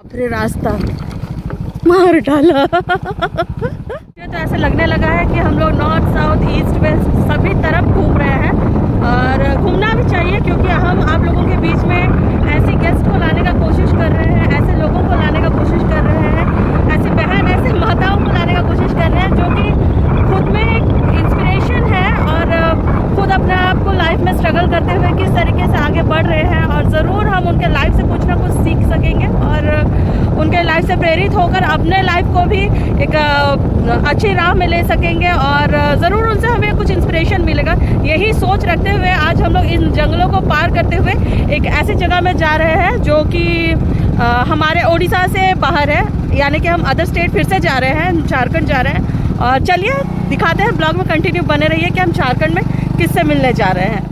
अपने रास्ता मार डाला। ये तो ऐसे लगने लगा है कि हम लोग नॉर्थ साउथ ईस्ट वेस्ट सभी तरफ घूम रहे हैं और घूमना भी चाहिए, क्योंकि हम आप लोगों के बीच में ऐसी गेस्ट को लाने का कोशिश कर रहे हैं, ऐसे लोगों को लाने का कोशिश कर रहे हैं, ऐसी बहन ऐसी माताओं को लाने का कोशिश कर रहे हैं जो कि खुद में एक इंस्पिरेशन है और खुद अपने आप को लाइफ में स्ट्रगल करते हुए किस तरीके से आगे बढ़ रहे हैं। और ज़रूर हम उनके लाइफ से कुछ ना कुछ सीख सकेंगे और उनके लाइफ से प्रेरित होकर अपने लाइफ को भी एक अच्छी राह में ले सकेंगे और ज़रूर उनसे हमें कुछ इंस्पिरेशन मिलेगा। यही सोच रखते हुए आज हम लोग इन जंगलों को पार करते हुए एक ऐसी जगह में जा रहे हैं जो कि हमारे उड़ीसा से बाहर है, यानी कि हम अदर स्टेट फिर से जा रहे हैं, झारखंड जा रहे हैं। और चलिए दिखाते हैं, ब्लॉग में कंटिन्यू बने रहिए कि हम झारखंड में किससे मिलने जा रहे हैं।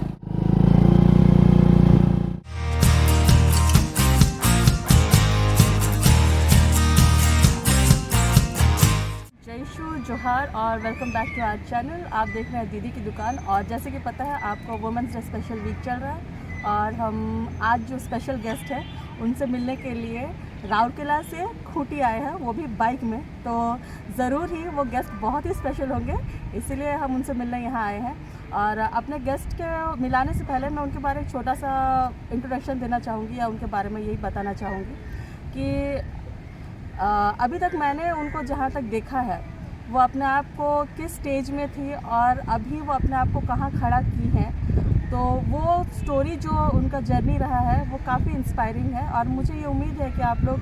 जोहार और welcome back to our channel. आप देख रहे हैं दीदी की दुकान। और जैसे कि पता है आपको वुमेंस डे स्पेशल वीक चल रहा है और हम आज जो स्पेशल गेस्ट है उनसे मिलने के लिए राउरकेला से खूंटी आए हैं, वो भी बाइक में। तो ज़रूर ही वो गेस्ट बहुत ही स्पेशल होंगे, इसीलिए हम उनसे मिलने यहाँ आए हैं। और अपने गेस्ट के मिलाने से पहले मैं उनके बारे में छोटा सा इंट्रोडक्शन देना चाहूँगी या उनके बारे में यही बताना चाहूँगी कि अभी तक मैंने उनको जहाँ तक देखा है वो अपने आप को किस स्टेज में थी और अभी वो अपने आप को कहाँ खड़ा की हैं। तो वो स्टोरी जो उनका जर्नी रहा है वो काफ़ी इंस्पायरिंग है और मुझे ये उम्मीद है कि आप लोग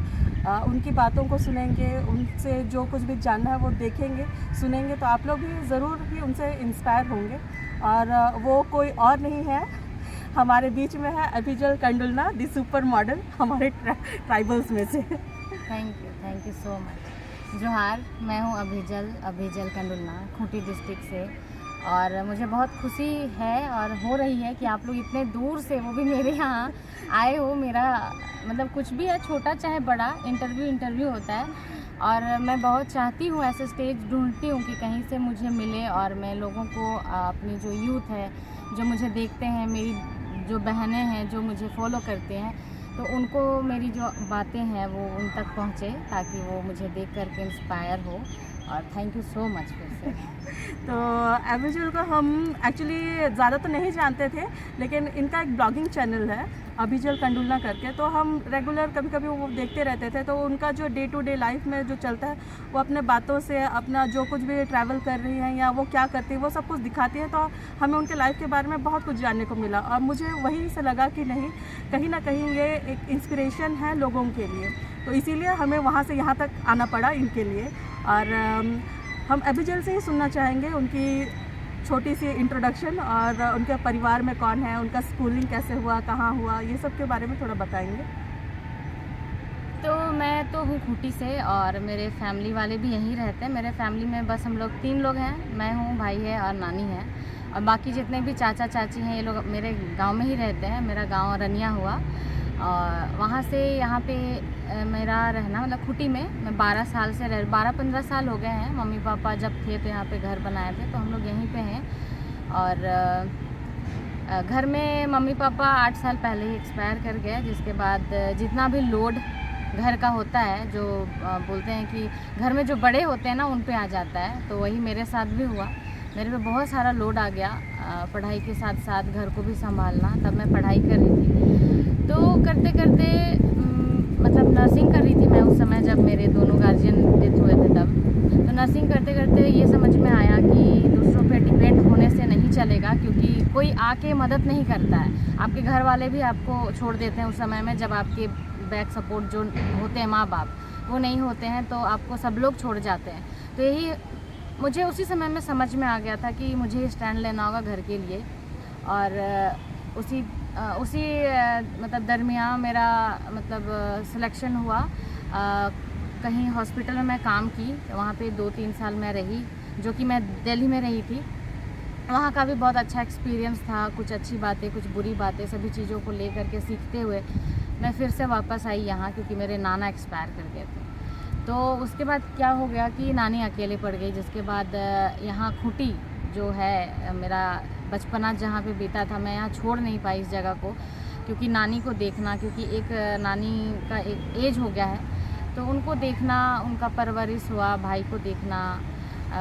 उनकी बातों को सुनेंगे, उनसे जो कुछ भी जानना है वो देखेंगे सुनेंगे, तो आप लोग भी ज़रूर ही उनसे इंस्पायर होंगे। और वो कोई और नहीं है, हमारे बीच में है अभिजल कंडुलना, दी सुपर मॉडल हमारे ट्राइबल्स में से। Thank you so much. जोहार, मैं हूँ अभिजल कंडुलना, खूंटी डिस्ट्रिक्ट से। और मुझे बहुत खुशी है और हो रही है कि आप लोग इतने दूर से, वो भी मेरे यहाँ आए हो। मेरा मतलब कुछ भी है, छोटा चाहे बड़ा, इंटरव्यू होता है और मैं बहुत चाहती हूँ, ऐसे स्टेज ढूंढती हूँ कि कहीं से मुझे मिले और मैं लोगों को, अपनी जो यूथ है जो मुझे देखते हैं, मेरी जो बहनें हैं जो मुझे फॉलो करते हैं, तो उनको मेरी जो बातें हैं वो उन तक पहुँचे ताकि वो मुझे देख करके इंस्पायर हो। और थैंक यू सो मच फिर से। तो अभिजल को हम एक्चुअली ज़्यादा तो नहीं जानते थे, लेकिन इनका एक ब्लॉगिंग चैनल है अभिजल कंडुलना करके, तो हम रेगुलर कभी कभी वो देखते रहते थे। तो उनका जो डे टू डे लाइफ में जो चलता है वो अपने बातों से, अपना जो कुछ भी ट्रैवल कर रही हैं या वो क्या करती है वो सब कुछ दिखाती है। तो हमें उनके लाइफ के बारे में बहुत कुछ जानने को मिला और मुझे वहीं से लगा कि नहीं, कहीं ना कहीं ये एक इंस्पिरेशन है लोगों के लिए, तो इसीलिए हमें वहाँ से यहाँ तक आना पड़ा इनके लिए। और हम अभिजल से ही सुनना चाहेंगे उनकी छोटी सी इंट्रोडक्शन और उनके परिवार में कौन है, उनका स्कूलिंग कैसे हुआ, कहाँ हुआ, ये सब के बारे में थोड़ा बताएंगे। तो मैं तो हूँ खूंटी से और मेरे फैमिली वाले भी यहीं रहते हैं। मेरे फैमिली में बस हम लोग 3 लोग हैं, मैं हूँ, भाई है और नानी है। और बाकी जितने भी चाचा चाची हैं ये लोग मेरे गांव में ही रहते हैं। मेरा गांव रनिया हुआ और वहाँ से यहाँ पे मेरा रहना, मतलब खूंटी में मैं 12-15 साल हो गए हैं। मम्मी पापा जब थे तो यहाँ पे घर बनाए थे, तो हम लोग यहीं पे हैं। और घर में मम्मी पापा 8 साल पहले ही एक्सपायर कर गए, जिसके बाद जितना भी लोड घर का होता है, जो बोलते हैं कि घर में जो बड़े होते हैं ना उन पे आ जाता है, तो वही मेरे साथ भी हुआ। मेरे पे बहुत सारा लोड आ गया, पढ़ाई के साथ साथ घर को भी संभालना। तब मैं पढ़ाई कर रही थी, तो करते करते मतलब नर्सिंग कर रही थी मैं उस समय, जब मेरे दोनों गार्जियन डेथ हुए थे तब। तो नर्सिंग करते करते ये समझ में आया कि दूसरों पे डिपेंड होने से नहीं चलेगा, क्योंकि कोई आके मदद नहीं करता है। आपके घर वाले भी आपको छोड़ देते हैं उस समय में, जब आपके बैक सपोर्ट जो होते हैं माँ बाप वो नहीं होते हैं, तो आपको सब लोग छोड़ जाते हैं। तो यही मुझे उसी समय में समझ में आ गया था कि मुझे स्टैंड लेना होगा घर के लिए। और उसी मतलब दरमियान मेरा मतलब सिलेक्शन हुआ। कहीं हॉस्पिटल में मैं काम की, वहाँ पे 2-3 साल मैं रही, जो कि मैं दिल्ली में रही थी। वहाँ का भी बहुत अच्छा एक्सपीरियंस था, कुछ अच्छी बातें कुछ बुरी बातें सभी चीज़ों को ले करके सीखते हुए मैं फिर से वापस आई यहाँ, क्योंकि मेरे नाना एक्सपायर कर गए थे। तो उसके बाद क्या हो गया कि नानी अकेले पड़ गई, जिसके बाद यहाँ खूंटी जो है, मेरा बचपना जहाँ पे बीता था, मैं यहाँ छोड़ नहीं पाई इस जगह को, क्योंकि नानी को देखना, क्योंकि एक नानी का एक एज हो गया है, तो उनको देखना, उनका परवरिश हुआ, भाई को देखना।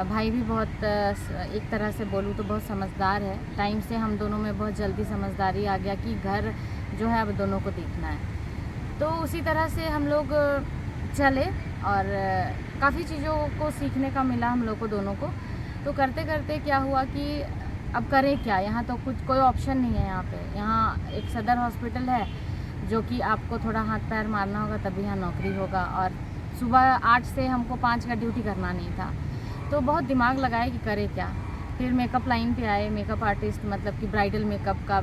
भाई भी बहुत एक तरह से बोलूँ तो बहुत समझदार है। टाइम से हम दोनों में बहुत जल्दी समझदारी आ गया कि घर जो है अब दोनों को देखना है। तो उसी तरह से हम लोग चले और काफ़ी चीज़ों को सीखने का मिला हम लोग को दोनों को। तो करते करते क्या हुआ कि अब करें क्या, यहाँ तो कुछ कोई ऑप्शन नहीं है। यहाँ पे यहाँ एक सदर हॉस्पिटल है जो कि आपको थोड़ा हाथ पैर मारना होगा तभी यहाँ नौकरी होगा, और सुबह 8 से हमको 5 का ड्यूटी करना नहीं था। तो बहुत दिमाग लगाए कि करे क्या। फिर मेकअप लाइन पे आए, मेकअप आर्टिस्ट मतलब कि ब्राइडल मेकअप का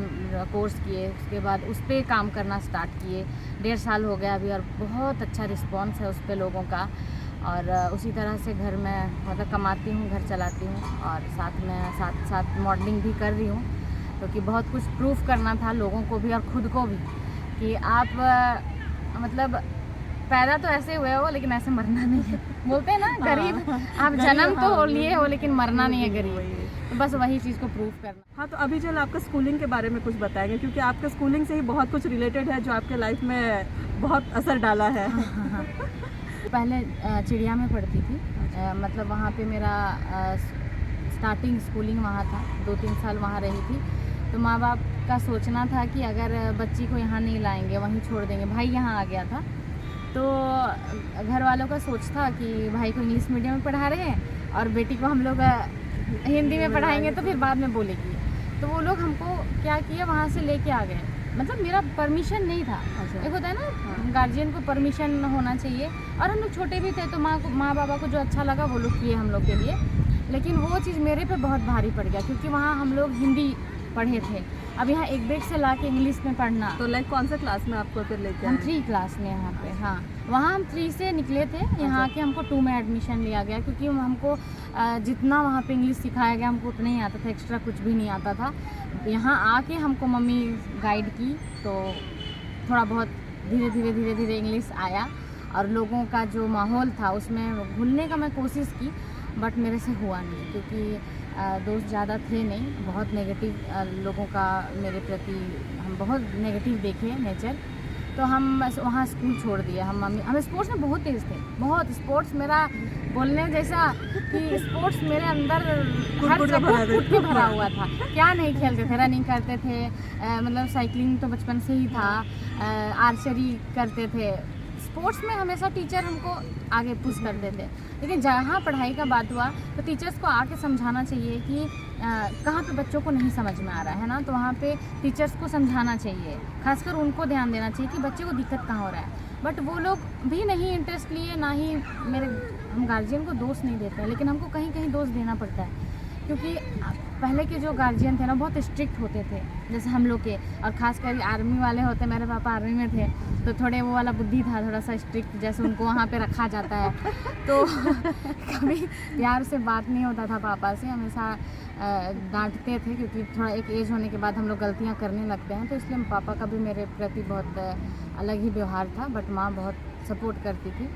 कोर्स किए, उसके बाद उस पर काम करना स्टार्ट किए। 1.5 साल हो गया अभी और बहुत अच्छा रिस्पॉन्स है उस पर लोगों का। और उसी तरह से घर में मतलब कमाती हूँ, घर चलाती हूँ और साथ साथ मॉडलिंग भी कर रही हूँ, क्योंकि बहुत कुछ प्रूफ करना था लोगों को भी और ख़ुद को भी कि आप मतलब पैदा तो ऐसे हुए हो लेकिन ऐसे मरना नहीं है। बोलते हैं ना गरीब, आप जन्म तो लिए हो लेकिन मरना नहीं है गरीब। तो बस वही चीज़ को प्रूफ करना। हाँ, तो अभी चल आपका स्कूलिंग के बारे में कुछ बताएंगे, क्योंकि आपका स्कूलिंग से ही बहुत कुछ रिलेटेड है जो आपके लाइफ में बहुत असर डाला है। पहले चिड़िया में पढ़ती थी, मतलब वहाँ पे मेरा स्टार्टिंग स्कूलिंग वहाँ था। 2-3 साल वहाँ रही थी। तो माँ बाप का सोचना था कि अगर बच्ची को यहाँ नहीं लाएंगे, वहीं छोड़ देंगे। भाई यहाँ आ गया था, तो घर वालों का सोच था कि भाई को इंग्लिश मीडियम में पढ़ा रहे हैं और बेटी को हम लोग हिंदी में पढ़ाएंगे तो फिर बाद में बोलेगी। तो वो लोग हमको क्या किए, वहाँ से लेके आ गए। मतलब मेरा परमिशन नहीं था। एक होता है ना गार्जियन को परमिशन होना चाहिए, और हम लोग छोटे भी थे तो माँ बाबा को जो अच्छा लगा वो लोग किए हम लोग के लिए। लेकिन वो चीज़ मेरे पे बहुत भारी पड़ गया, क्योंकि वहाँ हम लोग हिंदी पढ़े थे। अब यहाँ एक बैग से ला के इंग्लिश में पढ़ना। तो लाइक कौन सा क्लास में आपको फिर लेके हम 3 क्लास में यहाँ पे, हाँ वहाँ हम 3 से निकले थे। यहाँ के हमको 2 में एडमिशन लिया गया, क्योंकि हमको जितना वहाँ पे इंग्लिश सिखाया गया हमको उतना ही आता था, एक्स्ट्रा कुछ भी नहीं आता था। यहाँ आके हमको मम्मी गाइड की तो थोड़ा बहुत धीरे धीरे इंग्लिश आया, और लोगों का जो माहौल था उसमें घुलने का मैं कोशिश की, बट मेरे से हुआ नहीं, क्योंकि दोस्त ज़्यादा थे नहीं। बहुत नेगेटिव लोगों का मेरे प्रति हम बहुत नेगेटिव देखे नेचर। तो हम वहाँ स्कूल छोड़ दिया। हम स्पोर्ट्स में बहुत तेज़ थे, बहुत स्पोर्ट्स मेरा बोलने जैसा कि स्पोर्ट्स मेरे अंदर हर जगह फुट के भरा हुआ था। क्या नहीं खेलते थे, रनिंग करते थे, मतलब साइकिलिंग तो बचपन से ही था, आर्चरी करते थे। स्पोर्ट्स में हमेशा टीचर हमको आगे पुश करते थे। लेकिन जहाँ पढ़ाई का बात हुआ तो टीचर्स को आके समझाना चाहिए कि कहाँ पे बच्चों को नहीं समझ में आ रहा है ना, तो वहाँ पे टीचर्स को समझाना चाहिए, खासकर उनको ध्यान देना चाहिए कि बच्चे को दिक्कत कहाँ हो रहा है। बट वो लोग भी नहीं इंटरेस्ट लिए, ना ही हम गार्जियन को दोष नहीं देते हैं, लेकिन हमको कहीं कहीं दोष देना पड़ता है, क्योंकि पहले के जो गार्जियन थे ना बहुत स्ट्रिक्ट होते थे जैसे हम लोग के, और ख़ासकर आर्मी वाले होते, मेरे पापा आर्मी में थे तो थोड़े वो वाला बुद्धि था, थोड़ा सा स्ट्रिक्ट जैसे उनको वहाँ पे रखा जाता है। तो कभी प्यार से बात नहीं होता था पापा से, हमेशा डांटते थे, क्योंकि थोड़ा एक एज होने के बाद हम लोग गलतियाँ करने लगते हैं। तो इसलिए पापा का भी मेरे प्रति बहुत अलग ही व्यवहार था, बट माँ बहुत सपोर्ट करती थी।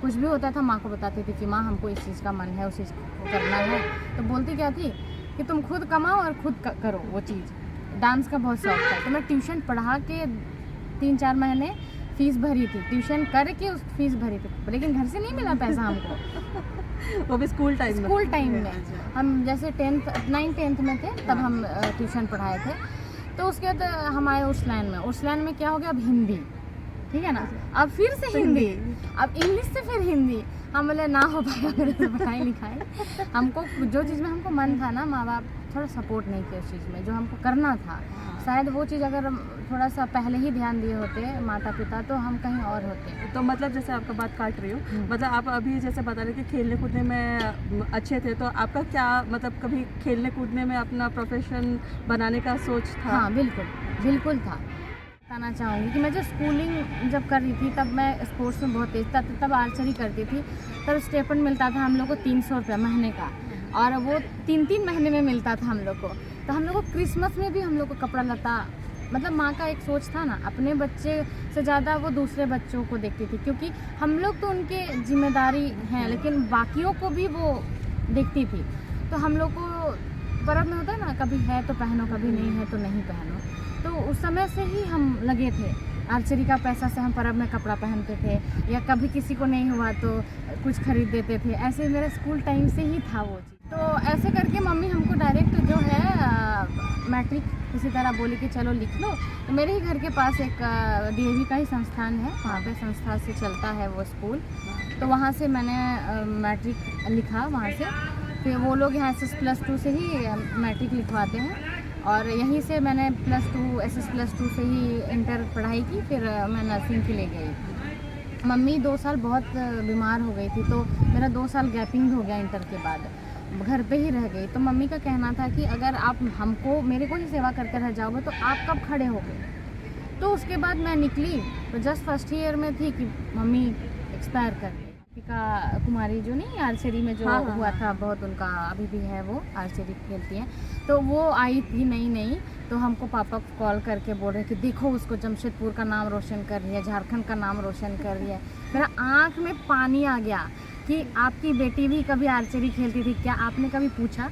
कुछ भी होता था माँ को बताती थी कि माँ हमको इस चीज़ का मन है, उस चीज़ को करना है। तो बोलती क्या थी कि तुम खुद कमाओ और खुद करो वो चीज़। डांस का बहुत शौक था, तो मैं ट्यूशन पढ़ा के 3-4 महीने फ़ीस भरी थी, ट्यूशन करके उस फीस भरी थी, लेकिन घर से नहीं मिला पैसा हमको। वो भी स्कूल टाइम में। हम जैसे 9th-10th में थे तब हम ट्यूशन पढ़ाए थे। तो उसके बाद हम आए उर्सलैन में क्या हो गया, अब हिंदी, ठीक है ना, अब फिर से हिंदी, अब इंग्लिश से फिर हिंदी। हम बोले ना हो पाएगा मेरे से पढ़ाई लिखाई। हमको जो चीज़ में हमको मन था ना, माँ बाप थोड़ा सपोर्ट नहीं किया उस चीज़ में जो हमको करना था। शायद वो चीज़ अगर थोड़ा सा पहले ही ध्यान दिए होते माता पिता तो हम कहीं और होते। तो मतलब जैसे आपका बात काट रही हूँ, मतलब आप अभी जैसे बता रहे कि खेलने कूदने में अच्छे थे, तो आपका क्या मतलब कभी खेलने कूदने में अपना प्रोफेशन बनाने का सोच था? हाँ बिल्कुल था। बताना चाहूँगी कि मैं जो स्कूलिंग जब कर रही थी तब मैं स्पोर्ट्स में बहुत तेज़ था, तब आर्चरी करती थी। तब स्टेपन मिलता था हम लोग को 300 रुपये महीने का, और वो 3-3 महीने में मिलता था हम लोग को। तो हम लोग को क्रिसमस में भी हम लोग को कपड़ा लता, मतलब माँ का एक सोच था ना, अपने बच्चे से ज़्यादा वो दूसरे बच्चों को देखती थी, क्योंकि हम लोग तो उनके जिम्मेदारी हैं लेकिन बाकियों को भी वो देखती थी। तो हम लोग को पर्व में होता है ना, कभी है तो पहनो, कभी नहीं है तो नहीं पहनो। तो उस समय से ही हम लगे थे आर्चरी का पैसा से हम पर्व में कपड़ा पहनते थे, या कभी किसी को नहीं हुआ तो कुछ खरीद देते थे। ऐसे मेरा स्कूल टाइम से ही था वो चीज़। तो ऐसे करके मम्मी हमको डायरेक्ट जो है मैट्रिक किसी तरह बोली कि चलो लिख लो। तो मेरे ही घर के पास एक DAV का ही संस्थान है, वहाँ पे संस्था से चलता है वो स्कूल। तो वहाँ से मैंने मैट्रिक लिखा वहाँ से। फिर वो लोग यहाँ SS+2 से ही मैट्रिक लिखवाते हैं, और यहीं से मैंने +2 SS+2 से ही इंटर पढ़ाई की। फिर मैं नर्सिंग के लिए गई। मम्मी 2 साल बहुत बीमार हो गई थी, तो मेरा 2 साल गैपिंग हो गया इंटर के बाद, घर पे ही रह गई। तो मम्मी का कहना था कि अगर आप हमको मेरे को ही सेवा करके रह जाओगे तो आप कब खड़े होगे। तो उसके बाद मैं निकली, तो जस्ट फर्स्ट ईयर में थी कि मम्मी एक्सपायर कर गई। दीपिका कुमारी जो नहीं आर्चरी में जो हुआ था, बहुत उनका अभी भी है, वो आर्चरी खेलती हैं। तो वो आई थी नई, तो हमको पापा कॉल करके बोल रहे कि देखो उसको जमशेदपुर का नाम रोशन कर रही है, झारखंड का नाम रोशन कर रही है। मेरा आँख में पानी आ गया कि आपकी बेटी भी कभी आर्चरी खेलती थी क्या, आपने कभी पूछा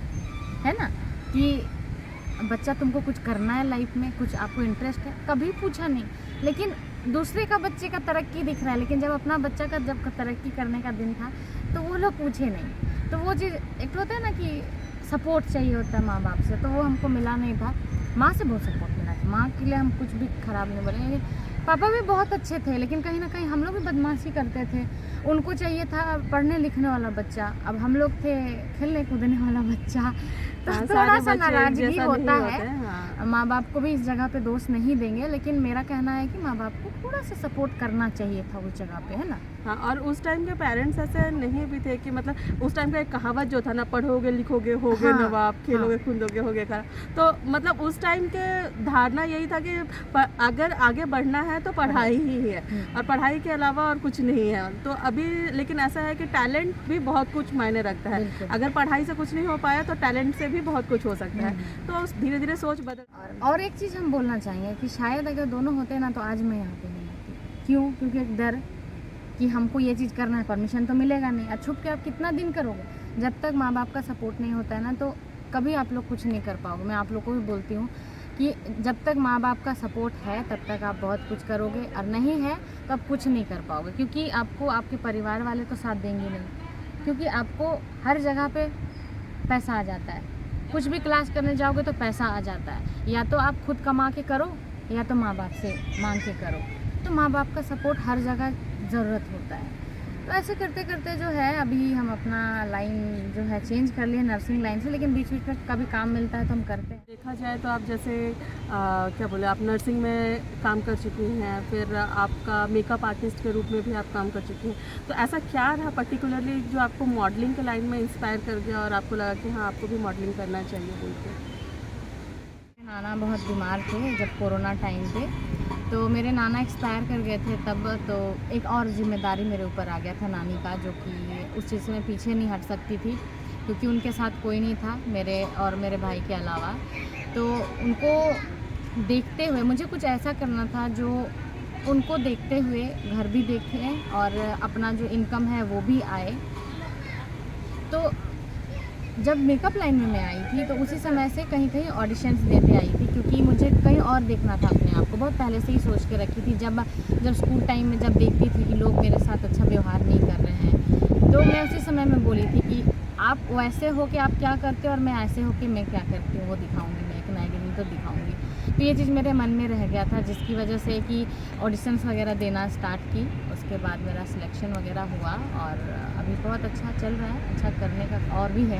है ना कि बच्चा तुमको कुछ करना है लाइफ में, कुछ आपको इंटरेस्ट है? कभी पूछा नहीं। लेकिन दूसरे का बच्चे का तरक्की दिख रहा है, लेकिन जब अपना बच्चा का जब तरक्की करने का दिन था तो वो लोग पूछे नहीं। तो वो चीज़ एक होता है ना कि सपोर्ट चाहिए होता है माँ बाप से, तो वो हमको मिला नहीं था। माँ से बहुत सपोर्ट मिला था, माँ के लिए हम कुछ भी ख़राब नहीं बोले। लेकिन पापा भी बहुत अच्छे थे, लेकिन कहीं ना कहीं हम लोग भी बदमाशी करते थे। उनको चाहिए था पढ़ने लिखने वाला बच्चा, अब हम लोग थे खेलने कूदने वाला बच्चा। तो थोड़ा सा नाराजगी होता है। माँ बाप को भी इस जगह पे दोष नहीं देंगे, लेकिन मेरा कहना है कि माँ बाप को थोड़ा सा सपोर्ट करना चाहिए था उस जगह पे, है ना। हाँ, और उस टाइम के पेरेंट्स ऐसे नहीं भी थे कि मतलब उस टाइम का एक कहावत जो था ना, पढ़ोगे लिखोगे होगे नवाब, खेलोगे कूदोगे होगे खराब। तो मतलब उस टाइम के धारणा यही था कि अगर आगे बढ़ना है तो पढ़ाई ही है, और पढ़ाई के अलावा और कुछ नहीं है। तो अभी लेकिन ऐसा है कि टैलेंट भी बहुत कुछ मायने रखता है। अगर पढ़ाई से कुछ नहीं हो पाया तो टैलेंट से भी बहुत कुछ हो सकता है। तो धीरे धीरे सोच बदल। और एक चीज़ हम बोलना चाहेंगे कि शायद अगर दोनों होते ना तो आज मैं यहाँ पे नहीं होती। क्यों? क्योंकि एक डर कि हमको ये चीज़ करना है, परमिशन तो मिलेगा नहीं, और छुप के आप कितना दिन करोगे। जब तक माँ बाप का सपोर्ट नहीं होता है ना, तो कभी आप लोग कुछ नहीं कर पाओगे। मैं आप लोग को भी बोलती हूँ कि जब तक माँ बाप का सपोर्ट है तब तक आप बहुत कुछ करोगे, और नहीं है तो आप कुछ नहीं कर पाओगे। क्योंकि आपको आपके परिवार वाले तो साथ देंगे नहीं, क्योंकि आपको हर जगह पे पैसा आ जाता है। कुछ भी क्लास करने जाओगे तो पैसा आ जाता है, या तो आप खुद कमा के करो या तो माँ बाप से मांग के करो। तो माँ बाप का सपोर्ट हर जगह ज़रूरत होता है। तो ऐसे करते करते जो है अभी हम अपना लाइन जो है चेंज कर लिए नर्सिंग लाइन से, लेकिन बीच बीच में कभी काम मिलता है तो हम करते हैं। देखा जाए तो आप जैसे क्या बोले, आप नर्सिंग में काम कर चुकी हैं, फिर आपका मेकअप आर्टिस्ट के रूप में भी आप काम कर चुकी हैं। तो ऐसा क्या रहा पर्टिकुलरली जो आपको मॉडलिंग के लाइन में इंस्पायर कर गया और आपको लगा कि हाँ आपको भी मॉडलिंग करना चाहिए बोल के? नाना बहुत बीमार थे जब कोरोना टाइम पे, तो मेरे नाना एक्सपायर कर गए थे तब। तो एक और जिम्मेदारी मेरे ऊपर आ गया था नानी का, जो कि उस चीज़ से मैं पीछे नहीं हट सकती थी, क्योंकि उनके साथ कोई नहीं था मेरे और मेरे भाई के अलावा। तो उनको देखते हुए मुझे कुछ ऐसा करना था जो उनको देखते हुए घर भी देखें और अपना जो इनकम है वो भी आए। तो जब मेकअप लाइन में मैं आई थी तो उसी समय से कहीं कहीं ऑडिशंस देते आई थी, क्योंकि मुझे कहीं और देखना था अपने आप को। बहुत पहले से ही सोच के रखी थी। जब स्कूल टाइम में जब देखती थी कि लोग मेरे साथ अच्छा व्यवहार नहीं कर रहे हैं, तो मैं उसी समय में बोली थी कि आप वैसे हो कि आप क्या करते हो और मैं ऐसे हो कि मैं क्या करती हूँ वो दिखाऊँगी, मैं एक मैगजीन तो दिखाऊँगी। तो ये चीज़ मेरे मन में रह गया था, जिसकी वजह से कि ऑडिशंस वगैरह देना स्टार्ट की। उसके बाद मेरा सिलेक्शन वगैरह हुआ और अभी बहुत अच्छा चल रहा है, अच्छा करने का और भी है।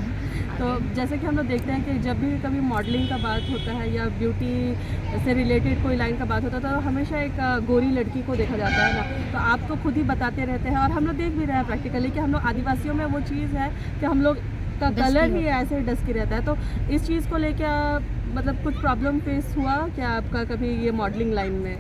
तो जैसे कि हम लोग देखते हैं कि जब भी कभी मॉडलिंग का बात होता है या ब्यूटी से रिलेटेड कोई लाइन का बात होता है तो हमेशा एक गोरी लड़की को देखा जाता है ना। तो आप तो खुद ही बताते रहते हैं और हम लोग देख भी रहे हैं प्रैक्टिकली कि हम लोग आदिवासियों में वो चीज़ है कि हम लोग का कलर ही ऐसे डस्की रहता है। तो इस चीज़ को लेकर मतलब कुछ प्रॉब्लम फेस हुआ क्या आपका कभी ये मॉडलिंग लाइन में?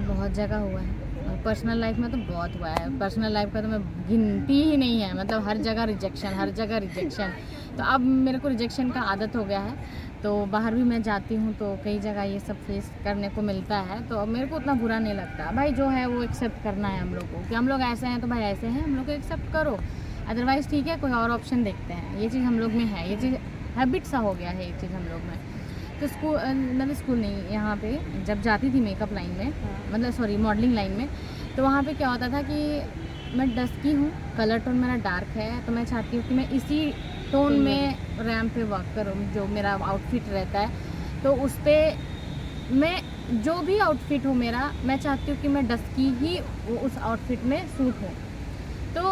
बहुत जगह हुआ है, और पर्सनल लाइफ में तो बहुत हुआ है। पर्सनल लाइफ का तो मैं गिनती ही नहीं है, मतलब हर जगह रिजेक्शन, हर जगह रिजेक्शन। तो अब मेरे को रिजेक्शन का आदत हो गया है, तो बाहर भी मैं जाती हूँ तो कई जगह ये सब फेस करने को मिलता है। तो अब मेरे को उतना बुरा नहीं लगता। भाई जो है वो एक्सेप्ट करना है हम लोग को, कि हम लोग ऐसे हैं तो भाई ऐसे हैं, हम लोग को एक्सेप्ट करो, अदरवाइज़ ठीक है कोई और ऑप्शन देखते हैं। ये चीज़ हम लोग में है, ये चीज़ हैबिट सा हो गया है ये चीज़ हम लोग में। तो स्कूल मतलब स्कूल नहीं, यहाँ पे जब जाती थी मेकअप लाइन में, मतलब सॉरी मॉडलिंग लाइन में, तो वहाँ पे क्या होता था कि मैं डस्की हूँ, कलर टोन मेरा डार्क है, तो मैं चाहती हूँ कि मैं इसी टोन में रैम्प पे वर्क करूँ। जो मेरा आउटफिट रहता है तो उस पर मैं जो भी आउटफिट हो मेरा, मैं चाहती हूँ कि मैं डस्की ही उस आउटफिट में सूट हूँ। तो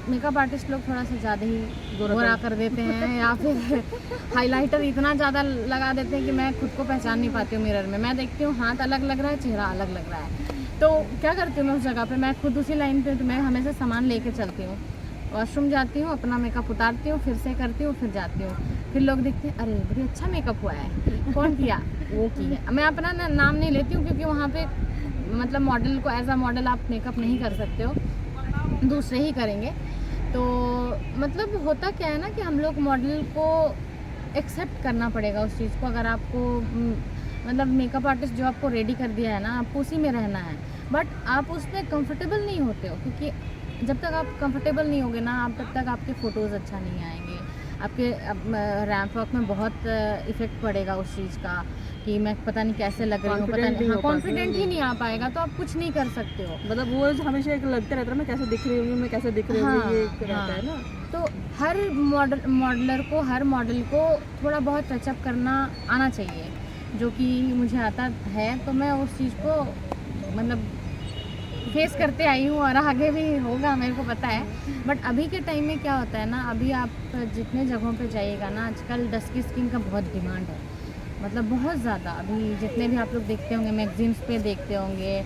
मेकअप आर्टिस्ट लोग थोड़ा सा ज़्यादा ही गोरा कर देते हैं या फिर हाइलाइटर इतना ज़्यादा लगा देते हैं कि मैं खुद को पहचान नहीं पाती हूँ मिरर में। मैं देखती हूँ हाथ अलग लग रहा है, चेहरा अलग लग रहा है, तो क्या करती हूँ मैं उस जगह पे, मैं खुद उसी लाइन पे, तो मैं हमेशा सामान लेके चलती हूँ, वॉशरूम जाती हूँ, अपना मेकअप उतारती हूँ, फिर से करती हूँ, फिर जाती हूँ। फिर लोग देखते हैं अरे बड़ी अच्छा मेकअप हुआ है, कौन किया? वो की है। मैं अपना नाम नहीं लेती हूँ क्योंकि वहाँ पे मतलब मॉडल को एज अ मॉडल आप मेकअप नहीं कर सकते हो, दूसरे ही करेंगे। तो मतलब होता क्या है ना कि हम लोग मॉडल को एक्सेप्ट करना पड़ेगा उस चीज़ को। अगर आपको मतलब मेकअप आर्टिस्ट जो आपको रेडी कर दिया है ना, आपको उसी में रहना है, बट आप उसमें कंफर्टेबल नहीं होते हो, क्योंकि जब तक आप कंफर्टेबल नहीं होगे ना, आप तब तक आपके फ़ोटोज़ अच्छा नहीं आएंगे, आपके रैम्प वॉक में बहुत इफ़ेक्ट पड़ेगा उस चीज़ का कि मैं पता नहीं कैसे लग रही हूँ, पता नहीं, हाँ कॉन्फिडेंट ही नहीं आ पाएगा, तो आप कुछ नहीं कर सकते हो। मतलब वो हमेशा एक लगता रहता है मैं कैसे दिख रही हूँ, मैं कैसे दिख रही हूँ, ये रहता है ना। तो हर मॉडलर को, हर मॉडल को थोड़ा बहुत टचअप करना आना चाहिए, जो कि मुझे आता है। तो मैं उस चीज़ को मतलब फेस करते आई हूँ और आगे भी होगा, मेरे को पता है। बट अभी के टाइम में क्या होता है ना, अभी आप जितने जगहों पे जाइएगा ना, आजकल डस्की स्किन का बहुत डिमांड है, मतलब बहुत ज़्यादा। अभी जितने भी आप लोग देखते होंगे, मैगजीन्स पे देखते होंगे,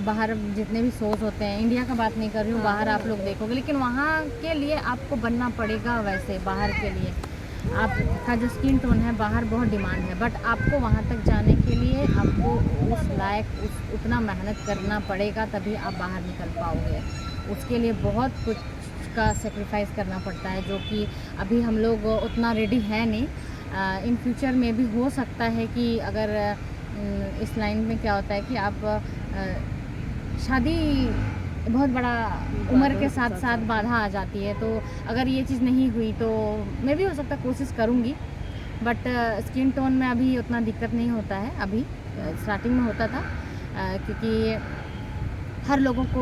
बाहर जितने भी शोज़ होते हैं, इंडिया का बात नहीं कर रही हूँ, बाहर आप लोग देखोगे, लेकिन वहाँ के लिए आपको बनना पड़ेगा वैसे। बाहर के लिए आपका जो स्किन टोन है बाहर बहुत डिमांड है, बट आपको वहाँ तक जाने के लिए आपको उस लायक उतना मेहनत करना पड़ेगा, तभी आप बाहर निकल पाओगे। उसके लिए बहुत कुछ का सेक्रीफाइस करना पड़ता है, जो कि अभी हम लोग उतना रेडी है नहीं। इन फ्यूचर में भी हो सकता है कि अगर इस लाइन में क्या होता है कि आप शादी बहुत बड़ा उम्र के साथ साथ बाधा आ जाती है, तो अगर ये चीज़ नहीं हुई तो मैं भी हो सकता कोशिश करूँगी। बट स्किन टोन में अभी उतना दिक्कत नहीं होता है, अभी स्टार्टिंग में होता था, क्योंकि हर लोगों को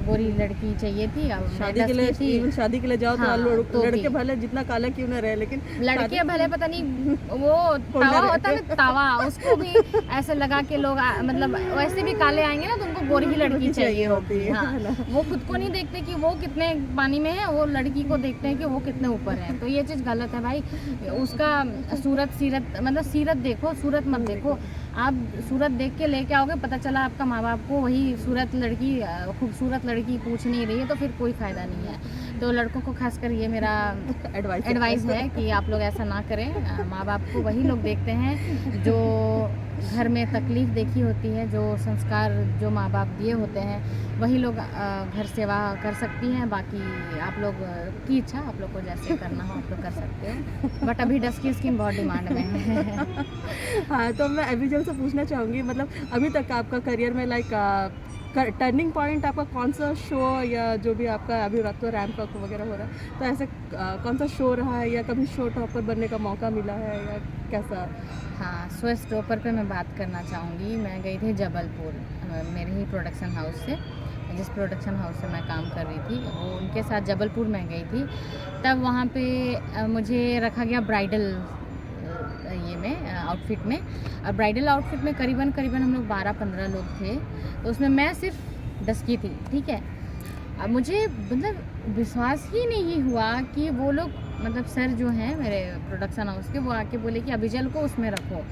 गोरी लड़की चाहिए थी। अब शादी के लिए इवन शादी के लिए जाओ तो लड़के भले जितना काला क्यों ना रहे, लेकिन लड़के भले पता नहीं वो तावा होता है ना, तावा, उसको भी ऐसे लगा के लोग मतलब वैसे भी काले आएंगे ना, तो उनको गोरी ही लड़की चाहिए होती है। हाँ, वो खुद को नहीं देखते कि वो कितने पानी में है, वो लड़की को देखते हैं कि वो कितने ऊपर है। तो ये चीज़ गलत है भाई। उसका सीरत मतलब सीरत देखो, सूरत मत देखो। आप सूरत देख के लेके आओगे, पता चला आपका माँ बाप को वही सूरत लड़की, खूबसूरत लड़की पूछ नहीं रही है, तो फिर कोई फ़ायदा नहीं है। तो लड़कों को खासकर ये मेरा एडवाइस है कि आप लोग ऐसा ना करें। माँ बाप को वही लोग देखते हैं जो घर में तकलीफ़ देखी होती है, जो संस्कार जो माँ बाप दिए होते हैं, वही लोग घर सेवा कर सकती हैं। बाकी आप लोग की इच्छा, आप लोग को जैसे करना हो आप लोग कर सकते हो, बट अभी डस्की स्किन बहुत डिमांड में है। हाँ, तो मैं अभिजल से पूछना चाहूँगी, मतलब अभी तक आपका करियर में लाइक टर्निंग पॉइंट आपका कौन सा शो, या जो भी आपका अभी रात को रैम्प वॉक वगैरह हो रहा है, तो ऐसे कौन सा शो रहा है, या कभी शो टॉपर बनने का मौका मिला है, या कैसा? हाँ, शो स्टॉपर पे मैं बात करना चाहूँगी। मैं गई थी जबलपुर, मेरे ही प्रोडक्शन हाउस से, जिस प्रोडक्शन हाउस से मैं काम कर रही थी, वो उनके साथ जबलपुर में गई थी। तब वहाँ पे मुझे रखा गया ब्राइडल ये में आउटफिट में। और ब्राइडल आउटफिट में करीबन हम लोग 12-15 लोग थे, तो उसमें मैं सिर्फ डस्की थी, ठीक है। अब मुझे मतलब विश्वास ही नहीं हुआ कि वो लोग मतलब सर जो हैं मेरे प्रोडक्शन हाउस के, वो आके बोले कि अभिजल को उसमें रखो,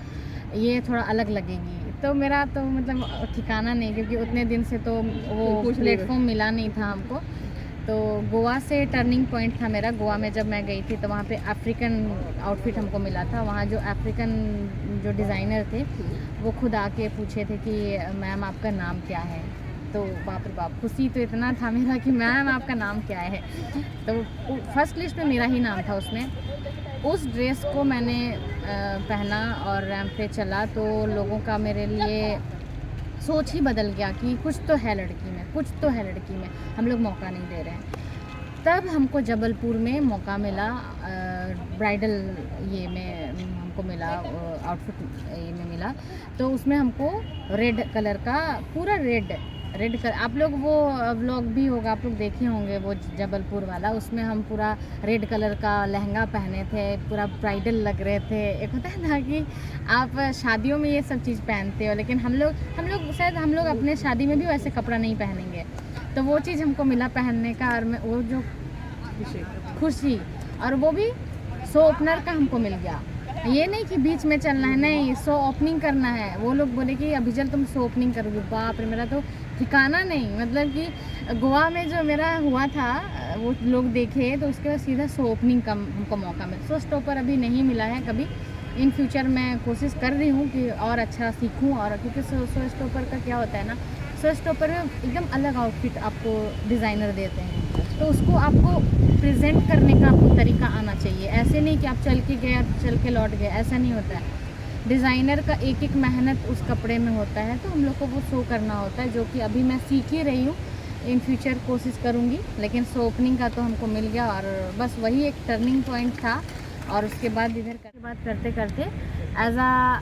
ये थोड़ा अलग लगेगी। तो मेरा तो मतलब ठिकाना नहीं, क्योंकि उतने दिन से तो वो प्लेटफॉर्म मिला नहीं था हमको। तो गोवा से टर्निंग पॉइंट था मेरा। गोवा में जब मैं गई थी तो वहाँ पे अफ्रीकन आउटफिट हमको मिला था। वहाँ जो अफ्रीकन जो डिज़ाइनर थे वो खुद आके पूछे थे कि मैम आपका नाम क्या है। तो बाप रे बाप, खुशी तो इतना था मेरा कि मैम आपका नाम क्या है। तो फर्स्ट लिस्ट में मेरा ही नाम था उसमें। उस ड्रेस को मैंने पहना और रैंप पे चला, तो लोगों का मेरे लिए सोच ही बदल गया कि कुछ तो है लड़की में, कुछ तो है लड़की में, हम लोग मौका नहीं दे रहे हैं। तब हमको जबलपुर में मौका मिला ब्राइडल ये में हमको मिला, आउटफिट ये में मिला। तो उसमें हमको रेड कलर का, पूरा रेड कलर, आप लोग वो व्लॉग भी होगा, आप लोग देखे होंगे वो जबलपुर वाला, उसमें हम पूरा रेड कलर का लहंगा पहने थे, पूरा ब्राइडल लग रहे थे। एक होता है ना कि आप शादियों में ये सब चीज़ पहनते हो, लेकिन हम लोग शायद हम लोग अपने शादी में भी वैसे कपड़ा नहीं पहनेंगे। तो वो चीज़ हमको मिला पहनने का, और मैं वो जो खुशी, और वो भी शो ओपनर का हमको मिल गया। ये नहीं कि बीच में चलना है, नहीं, शो ओपनिंग करना है। वो लोग बोले कि अभी चल तुम शो ओपनिंग करोगे। बाप रे, मेरा तो ठिकाना नहीं, मतलब कि गोवा में जो मेरा हुआ था वो लोग देखे, तो उसके बाद सीधा शो ओपनिंग का हमको मौका मिला। शो स्टॉपर अभी नहीं मिला है कभी, इन फ्यूचर मैं कोशिश कर रही हूँ कि और अच्छा सीखूँ। और क्योंकि शो स्टॉपर का क्या होता है ना, शो स्टॉपर में एकदम अलग आउटफिट आपको डिज़ाइनर देते हैं, तो उसको आपको प्रेजेंट करने का आपको तरीका आना चाहिए। ऐसे नहीं कि आप चल के गए, चल के लौट गए, ऐसा नहीं होता है। डिज़ाइनर का एक एक मेहनत उस कपड़े में होता है, तो हम लोग को वो शो करना होता है, जो कि अभी मैं सीख ही रही हूँ। इन फ्यूचर कोशिश करूँगी, लेकिन शो ओपनिंग का तो हमको मिल गया, और बस वही एक टर्निंग पॉइंट था। और उसके बाद इधर बात करते करते एज आ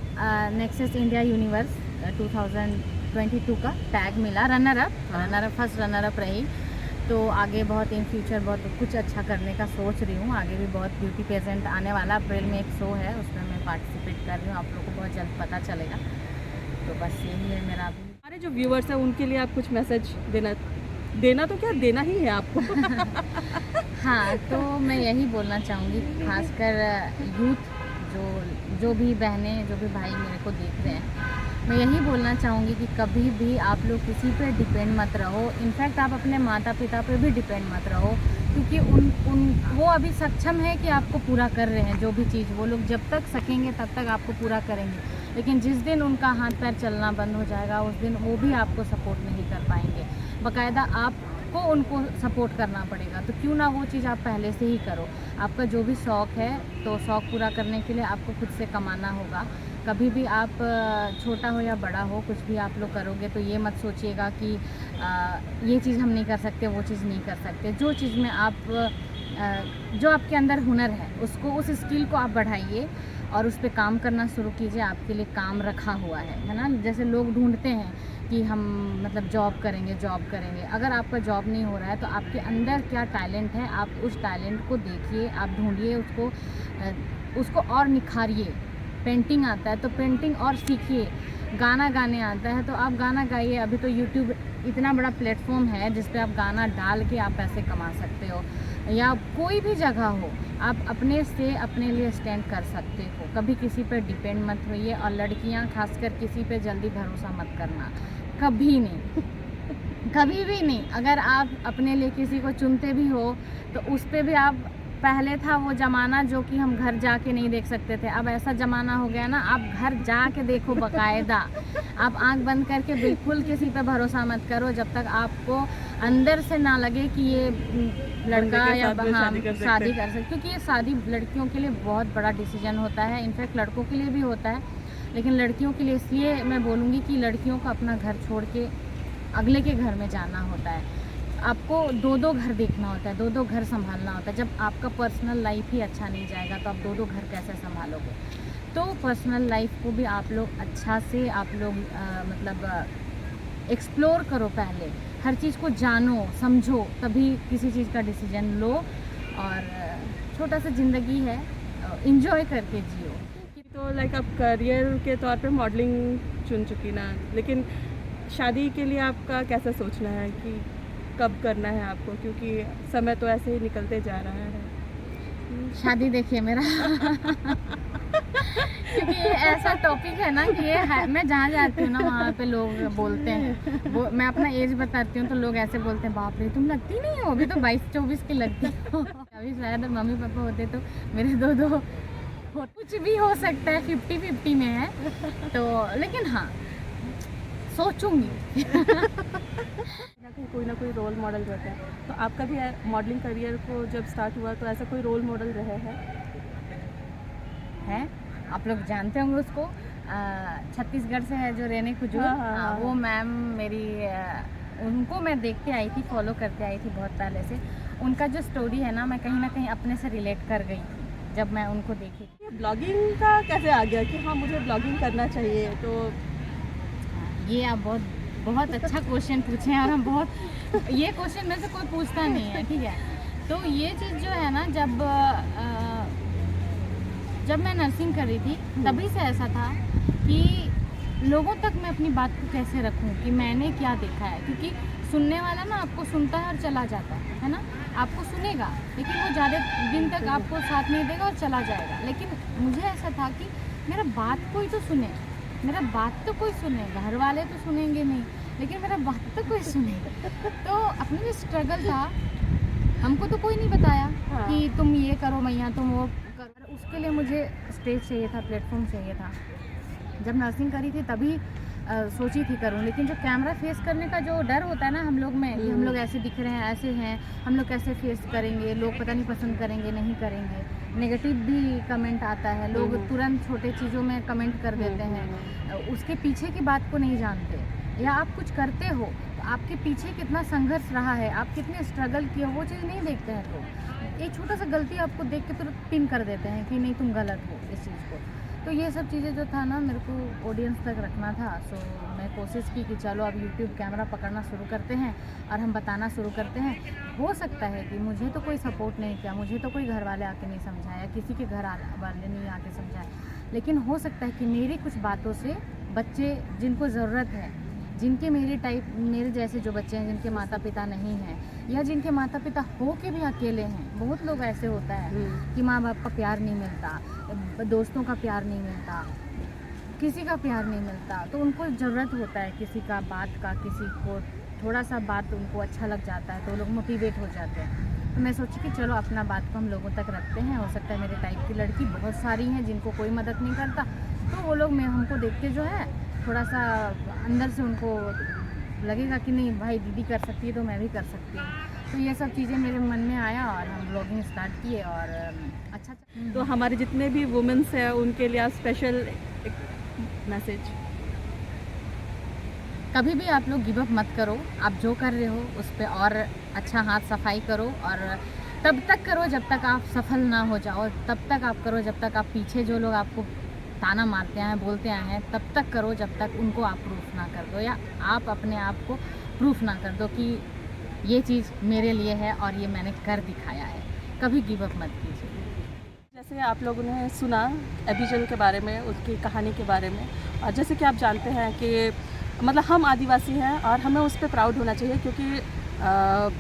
नेक्सस इंडिया यूनिवर्स 2022 का टैग मिला, runner up, first runner up रही। तो आगे बहुत इन फ्यूचर बहुत कुछ अच्छा करने का सोच रही हूँ। आगे भी बहुत ब्यूटी पेजेंट आने वाला, अप्रैल में एक शो है, उसमें मैं पार्टिसिपेट कर रही हूँ, आप लोगों को बहुत जल्द पता चलेगा। तो बस यही है मेरा अभी। हमारे जो व्यूअर्स हैं उनके लिए आप कुछ मैसेज देना तो क्या देना ही है आपको। हाँ, तो मैं यही बोलना चाहूँगी, खासकर यूथ जो भी बहनें, जो भी भाई मेरे को देख रहे हैं, मैं यही बोलना चाहूँगी कि कभी भी आप लोग किसी पे डिपेंड मत रहो। इनफैक्ट आप अपने माता पिता पे भी डिपेंड मत रहो, क्योंकि वो अभी सक्षम है कि आपको पूरा कर रहे हैं जो भी चीज़। वो लोग जब तक सकेंगे तब तक आपको पूरा करेंगे, लेकिन जिस दिन उनका हाथ पैर चलना बंद हो जाएगा, उस दिन वो भी आपको सपोर्ट नहीं कर पाएंगे। बाकायदा आपको उनको सपोर्ट करना पड़ेगा। तो क्यों ना वो चीज़ आप पहले से ही करो। आपका जो भी शौक़ है, तो शौक़ पूरा करने के लिए आपको खुद से कमाना होगा। कभी भी आप छोटा हो या बड़ा हो, कुछ भी आप लोग करोगे तो ये मत सोचिएगा कि ये चीज़ हम नहीं कर सकते, वो चीज़ नहीं कर सकते। जो चीज़ में आप जो आपके अंदर हुनर है, उसको, उस स्किल को आप बढ़ाइए और उस पर काम करना शुरू कीजिए। आपके लिए काम रखा हुआ है ना। जैसे लोग ढूंढते हैं कि हम मतलब जॉब करेंगे। अगर आपका जॉब नहीं हो रहा है तो आपके अंदर क्या टैलेंट है, आप उस टैलेंट को देखिए, आप ढूंढिए उसको और निखारिए। पेंटिंग आता है तो पेंटिंग और सीखिए। गाना गाने आता है तो आप गाना गाइए। अभी तो यूट्यूब इतना बड़ा प्लेटफॉर्म है जिस पे आप गाना डाल के आप पैसे कमा सकते हो, या कोई भी जगह हो आप अपने से अपने लिए स्टैंड कर सकते हो। कभी किसी पे डिपेंड मत होइए, और लड़कियां खासकर किसी पे जल्दी भरोसा मत करना, कभी नहीं, कभी भी नहीं। अगर आप अपने लिए किसी को चुनते भी हो तो उस पे भी आप, पहले था वो ज़माना जो कि हम घर जाके नहीं देख सकते थे, अब ऐसा ज़माना हो गया ना, आप घर जाके देखो बाकायदा। आप आंख बंद करके बिल्कुल किसी पे भरोसा मत करो जब तक आपको अंदर से ना लगे कि ये लड़का या शादी कर सकते, क्योंकि ये शादी लड़कियों के लिए बहुत बड़ा डिसीजन होता है। इनफैक्ट लड़कों के लिए भी होता है, लेकिन लड़कियों के लिए इसलिए मैं बोलूँगी कि लड़कियों को अपना घर छोड़ के अगले के घर में जाना होता है। आपको दो घर देखना होता है, दो घर संभालना होता है। जब आपका पर्सनल लाइफ ही अच्छा नहीं जाएगा तो आप दो घर कैसे संभालोगे। तो पर्सनल लाइफ को भी आप लोग अच्छा से आप लोग मतलब एक्सप्लोर करो, पहले हर चीज़ को जानो समझो, तभी किसी चीज़ का डिसीजन लो। और छोटा सा ज़िंदगी है, इंजॉय करके जियो। तो लाइक आप करियर के तौर पे मॉडलिंग चुन चुकी ना, लेकिन शादी के लिए आपका कैसा सोचना है कि कब करना है आपको, क्योंकि समय तो ऐसे ही निकलते जा रहा है। शादी देखिए मेरा क्योंकि ये ऐसा टॉपिक है ना कि ये है, मैं जहाँ जाती हूँ ना वहाँ पे लोग बोलते हैं, मैं अपना एज बताती हूँ तो लोग ऐसे बोलते हैं, बाप रे तुम लगती नहीं हो, अभी तो 22-24 की लगती हो। अभी शायद मम्मी पापा होते तो मेरे दो कुछ भी हो सकता है, 50-50 में है तो, लेकिन हाँ सोचूंगी। कोई ना कोई रोल मॉडल रहता है, तो आपका भी मॉडलिंग करियर को जब स्टार्ट हुआ तो ऐसा कोई रोल मॉडल रहे हैं? आप लोग जानते होंगे उसको, छत्तीसगढ़ से है जो रेने कुजूर। हाँ, वो मैम मेरी, उनको मैं देखते आई थी, फॉलो करते आई थी बहुत पहले से। उनका जो स्टोरी है ना, मैं कहीं ना कहीं अपने से रिलेट कर गई थी जब मैं उनको देखी। ब्लॉगिंग का कैसे आ गया कि हाँ मुझे ब्लॉगिंग करना चाहिए? तो ये आप बहुत अच्छा क्वेश्चन पूछे हैं, और हम बहुत ये क्वेश्चन में से कोई पूछता नहीं है, ठीक है। तो ये चीज़ जो है ना, जब मैं नर्सिंग कर रही थी तभी से ऐसा था कि लोगों तक मैं अपनी बात को कैसे रखूं कि मैंने क्या देखा है, क्योंकि सुनने वाला ना आपको सुनता है और चला जाता है ना, आपको सुनेगा लेकिन वो ज़्यादा दिन तक आपको साथ नहीं देगा और चला जाएगा। लेकिन मुझे ऐसा था कि मेरा बात कोई तो सुने, मेरा बात तो कोई सुने, घर वाले तो सुनेंगे नहीं लेकिन मेरा बात तो कोई सुने। तो अपना जो स्ट्रगल था, हमको तो कोई नहीं बताया कि तुम ये करो मैया, तुम वो करो। उसके लिए मुझे स्टेज चाहिए था, प्लेटफॉर्म चाहिए था। जब नर्सिंग करी थी तभी सोची थी करूं, लेकिन जो कैमरा फेस करने का जो डर होता है ना हम लोग में कि हम लोग ऐसे दिख रहे हैं, ऐसे हैं, हम लोग कैसे फेस करेंगे, लोग पता नहीं पसंद करेंगे नहीं करेंगे, नेगेटिव भी कमेंट आता है, लोग तुरंत छोटे चीज़ों में कमेंट कर देते हैं, उसके पीछे की बात को नहीं जानते। या आप कुछ करते हो तो आपके पीछे कितना संघर्ष रहा है, आप कितने स्ट्रगल किए हो, वो चीज़ नहीं देखते हैं। तो एक छोटा सा गलती आपको देख के तुरंत पिन कर देते हैं कि नहीं तुम गलत हो इस चीज़ को। तो ये सब चीज़ें जो था ना मेरे को ऑडियंस तक रखना था। सो मैं कोशिश की कि चलो अब यूट्यूब कैमरा पकड़ना शुरू करते हैं और हम बताना शुरू करते हैं। हो सकता है कि मुझे तो कोई सपोर्ट नहीं किया, मुझे तो कोई घर वाले आके नहीं समझाया, किसी के घर वाले नहीं आके समझाया, लेकिन हो सकता है कि मेरी कुछ बातों से बच्चे जिनको ज़रूरत है, जिनके मेरे जैसे जो बच्चे हैं जिनके माता पिता नहीं हैं, या जिनके माता पिता हो के भी अकेले हैं, बहुत लोग ऐसे होता है कि माँ बाप का प्यार नहीं मिलता, दोस्तों का प्यार नहीं मिलता, किसी का प्यार नहीं मिलता, तो उनको ज़रूरत होता है किसी का बात का, किसी को थोड़ा सा बात उनको अच्छा लग जाता है तो वो लोग मोटिवेट हो जाते हैं। तो मैं सोची कि चलो अपना बात को हम लोगों तक रखते हैं। हो सकता है मेरे टाइप की लड़की बहुत सारी हैं जिनको कोई मदद नहीं करता, तो वो लोग हमको देख के जो है थोड़ा सा अंदर से उनको लगेगा कि नहीं भाई दीदी कर सकती है तो मैं भी कर सकती हूँ। तो ये सब चीज़ें मेरे मन में आया और हम ब्लॉगिंग स्टार्ट किए और अच्छा। तो हमारे जितने भी वुमेन्स हैं उनके लिए आप स्पेशल मैसेज? कभी भी आप लोग गिव अप मत करो, आप जो कर रहे हो उस पर और अच्छा हाथ सफाई करो, और तब तक करो जब तक आप सफल ना हो जाओ, तब तक आप करो जब तक आप पीछे जो लोग आपको ताना मारते हैं बोलते आए हैं तब तक करो जब तक उनको आप प्रूफ ना कर दो, या आप अपने आप को प्रूफ ना कर दो कि ये चीज़ मेरे लिए है और ये मैंने कर दिखाया है। कभी गिव अप मत कीजिए। जैसे आप लोगों ने सुना एबिजल के बारे में, उसकी कहानी के बारे में, और जैसे कि आप जानते हैं कि मतलब हम आदिवासी हैं और हमें उस पर प्राउड होना चाहिए, क्योंकि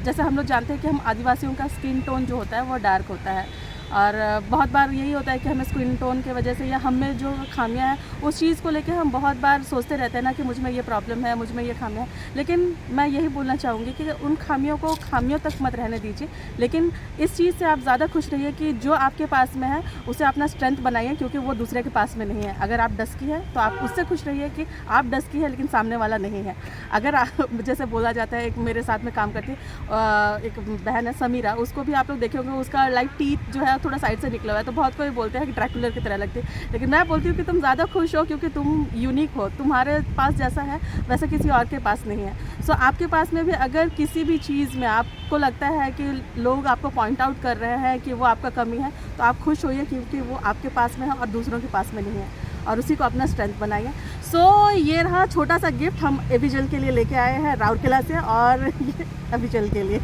जैसे हम लोग जानते हैं कि हम आदिवासियों का स्किन टोन जो होता है वो डार्क होता है, और बहुत बार यही होता है कि हमें स्किन टोन की वजह से या हम में जो खामियां हैं उस चीज़ को लेकर हम बहुत बार सोचते रहते हैं ना कि मुझ में ये प्रॉब्लम है, मुझ में ये खामियां हैं। लेकिन मैं यही बोलना चाहूँगी कि उन खामियों को खामियों तक मत रहने दीजिए, लेकिन इस चीज़ से आप ज़्यादा खुश रहिए कि जो आपके पास में है उसे अपना स्ट्रेंथ बनाइए, क्योंकि वो दूसरे के पास में नहीं है। अगर आप डस्की है तो आप उससे खुश रहिए कि आप डस्की है लेकिन सामने वाला नहीं है। अगर आप जैसे बोला जाता है, एक मेरे साथ में काम करती एक बहन है समीरा, उसको भी आप लोग देखे होंगे, उसका लाइक टीथ जो है थोड़ा साइड से निकला हुआ है, तो बहुत कोई बोलते हैं कि ड्रैकुलर की तरह लगती है, लेकिन मैं बोलती हूँ कि तुम ज़्यादा खुश हो क्योंकि तुम यूनिक हो, तुम्हारे पास जैसा है वैसा किसी और के पास नहीं है। सो आपके पास में भी अगर किसी भी चीज़ में आपको लगता है कि लोग आपको पॉइंट आउट कर रहे हैं कि वो आपका कमी है, तो आप खुश होइए क्योंकि वो आपके पास में है और दूसरों के पास में नहीं है, और उसी को अपना स्ट्रेंथ बनाइए। सो ये रहा छोटा सा गिफ्ट हम एबिजल के लिए लेके आए हैं राउरकेला से, और ये एबिजल के लिए।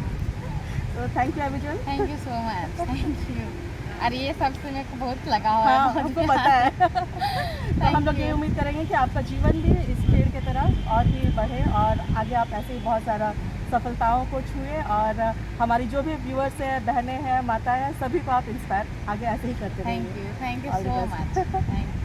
तो थैंक यू एबिजल। Thank you so much. Thank you. और ये सबसे मेरे को बहुत लगा हुआ है। हाँ, हमको पता है। तो हम लोग ये उम्मीद करेंगे कि आपका जीवन भी इस पेड़ की तरह और भी बढ़े, और आगे आप ऐसे ही बहुत सारा सफलताओं को छुए, और हमारी जो भी व्यूअर्स हैं, बहनें हैं, माता हैं, सभी को आप इंस्पायर आगे ऐसे ही करते रहिए। Thank you so much. Thank you.